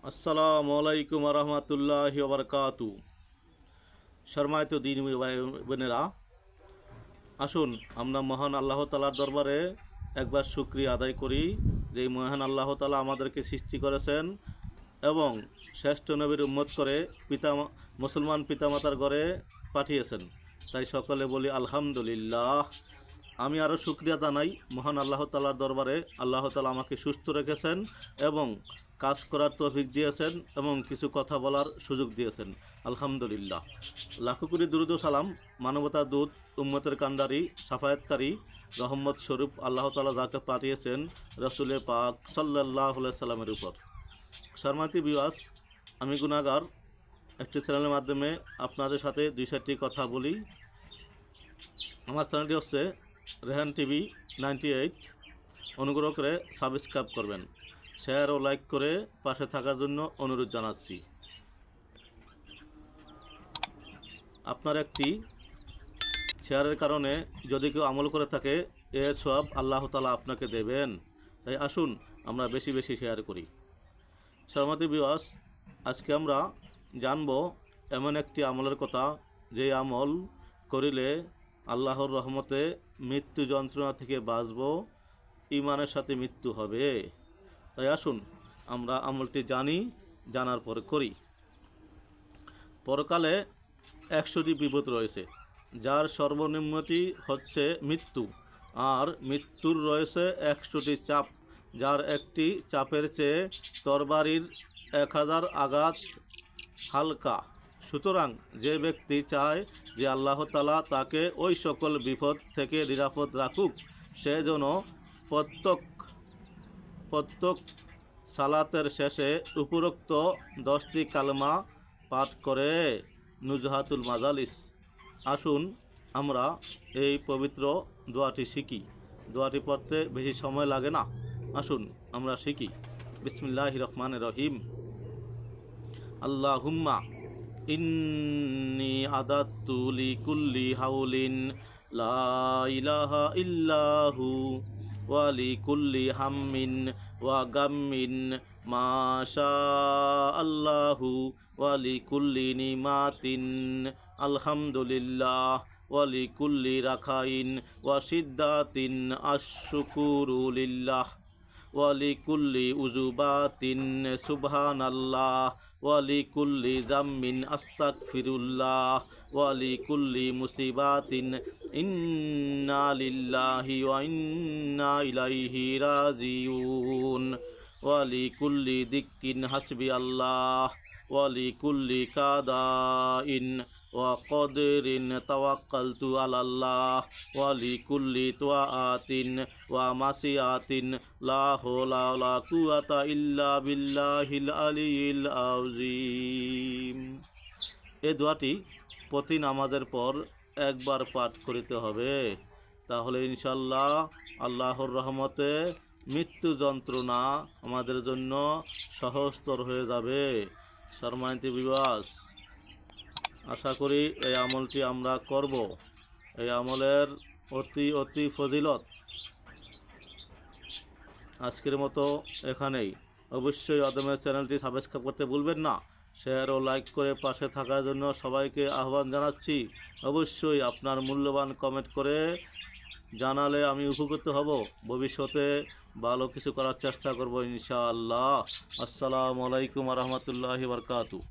আসসালামু আলাইকুম রহমতুল্লাহি ওয়া বারাকাতু। সম্মানিত দিন ভাই বোনেরা, আসুন আমরা মহান আল্লাহ তাআলার দরবারে একবার শুকরিয়া আদায় করি যে মহান আল্লাহ তাআলা আমাদেরকে সৃষ্টি করেছেন এবং শ্রেষ্ঠ নবীর উম্মত করে মুসলমান পিতামাতার ঘরে পাঠিয়েছেন। তাই সকলে বলি আলহামদুলিল্লাহ। আমি আরও শুকরিয়া জানাই মহান আল্লাহ তাআলার দরবারে। আল্লাহ তাআলা আমাকে সুস্থ রেখেছেন এবং কাজ করার তৌফিক দিয়েছেন এবং কিছু কথা বলার সুযোগ দিয়েছেন। আলহামদুলিল্লাহ। লাখো কোটি দুরূদ ও সালাম মানবতার দূত, উম্মতের কান্ডারি, সাফায়াতকারী, রহমত স্বরূপ আল্লাহ তাআলা যাকে পাঠিয়েছেন রাসূলে পাক সাল্লাল্লাহু আলাইহি সাল্লামের উপর। সম্মানিত ভিউয়ার্স, আমি গুনাহগার। একটি চ্যানেলের মাধ্যমে আপনাদের সাথে দুই চারটি কথা বলি। আমার চ্যানেলটি হচ্ছে রেহান টিভি 98। অনুগ্রহ করে সাবস্ক্রাইব করবেন, শেয়ার ও লাইক করে পাশে থাকার জন্য অনুরোধ জানাচ্ছি। আপনার একটি শেয়ারের কারণে যদি কেউ আমল করে থাকে, এর সওয়াব আল্লাহ তাআলা আপনাকে দেবেন। তাই আসুন আমরা বেশি বেশি শেয়ার করি। সম্মানিত ভিউয়ার্স, আজকে আমরা জানব এমন একটি আমলের কথা, যে আমল করিলে আল্লাহর রহমতে মৃত্যু যন্ত্রণা থেকে বাঁচব, ঈমানের সাথে মৃত্যু হবে। তাই আসুন আমরা আমলটি জানি, জানার পরে করি। পরকালে 100টি বিপদ রয়েছে, যার সর্বনিম্নটি হচ্ছে মৃত্যু। আর মৃত্যুর রয়েছে 100টি চাপ, যার একটি চাপের চেয়ে তরবারির 1000 আঘাত হালকা। সুতরাং যে ব্যক্তি চায় যে আল্লাহ তাআলা তাকে ওই সকল বিপদ থেকে নিরাপদ রাখুক, সে যেন প্রত্যেক সালাতের শেষে উপরোক্ত 10টি কালমা পাঠ করে নুজহাতুল মাজালিস। আসুন আমরা এই পবিত্র দোয়াটি শিখি। দোয়াটি পড়তে বেশি সময় লাগে না, আসুন আমরা শিখি। বিসমিল্লাহির রহমানির রহিম। আল্লাহুম্মা ইন্নী আদাতু লিকুল্লি হাউলিন লা ইলাহা ইল্লাহু ওয়া লিকুল্লি হাম্মিন ওয়া গাম্মিন মা শাআল্লাহু ওয়া লিকুল্লি নিমাতিন আলহামদুলিল্লাহ ওয়া লিকুল্লি রাখাইন ওয়া শিদ্দাতিন আশ-শুকুরু লিল্লাহ ওয়া লিকুল্লি উজুবাতিন সুবহানাল্লাহ ওয়া লিকুল্লি যাম্মিন আস্তাগফিরুল্লাহ ওয়া লিকুল্লি মুসিবাতিন ইন্না লিল্লাহি ওয়া ইন্না ইলাইহি রাজিউন ওয়া লিকুল্লি দিক্কিন হাসবি আল্লাহ ওয়া লিকুল্লি কাদাইন ওয়া কদরিন তাওয়াক্কালতু আলাল্লাহ ওয়া লিকুল্লি তুআতিন ওয়া মাসিয়াতিন লা হাওলা ওয়ালা কুওয়াতা ইল্লা বিল্লাহিল আলিয়্যিল আযীম। এই দোয়াটি প্রতি নামাজের পর একবার পাঠ করিতে হবে, তাহলে ইনশাআল্লাহ আল্লাহর রহমতে মৃত্যু যন্ত্রণা আমাদের জন্য সহজতর হয়ে যাবে। সম্মানিত ভিউয়ার্স, আশা করি এই আমলটি আমরা করব। এই আমলের অতি ফজিলত। আজকের মতো এখানেই। অবশ্যই আদমের চ্যানেলটি সাবস্ক্রাইব করতে ভুলবেন না। শেয়ার ও লাইক করে পাশে থাকার জন্য সবাইকে আহ্বান জানাচ্ছি। অবশ্যই আপনার মূল্যবান কমেন্ট করে জানালে আমি উপকৃত হব। ভবিষ্যতে ভালো কিছু করার চেষ্টা করব ইনশাআল্লাহ। আসসালামু আলাইকুম রহমতুল্লাহি ওয়া বারাকাতুহু।